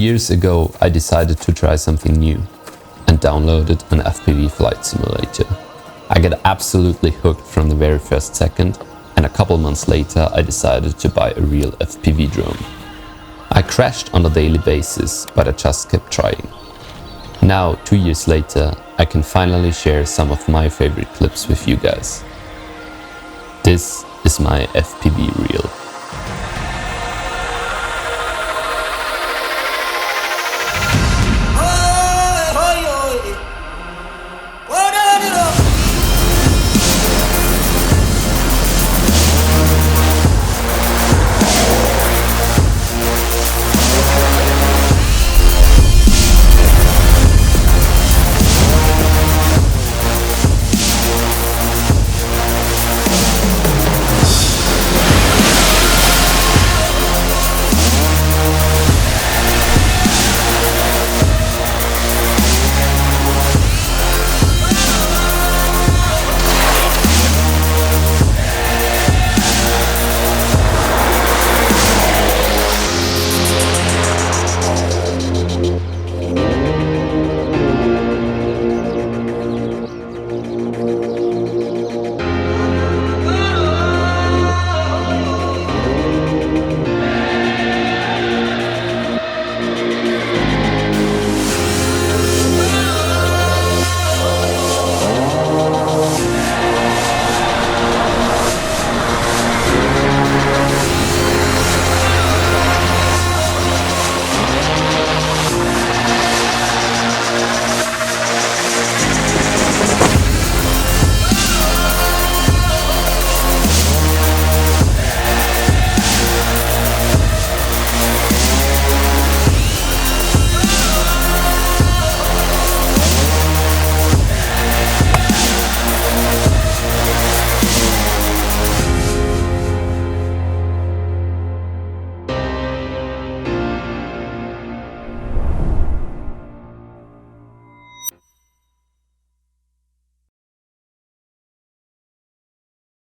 years ago, I decided to try something new and downloaded an FPV flight simulator. I got absolutely hooked from the very first second, and a couple months later I decided to buy a real FPV drone. I crashed on a daily basis, but I just kept trying. Now, 2 years later, I can finally share some of my favorite clips with you guys. This is my FPV Reel.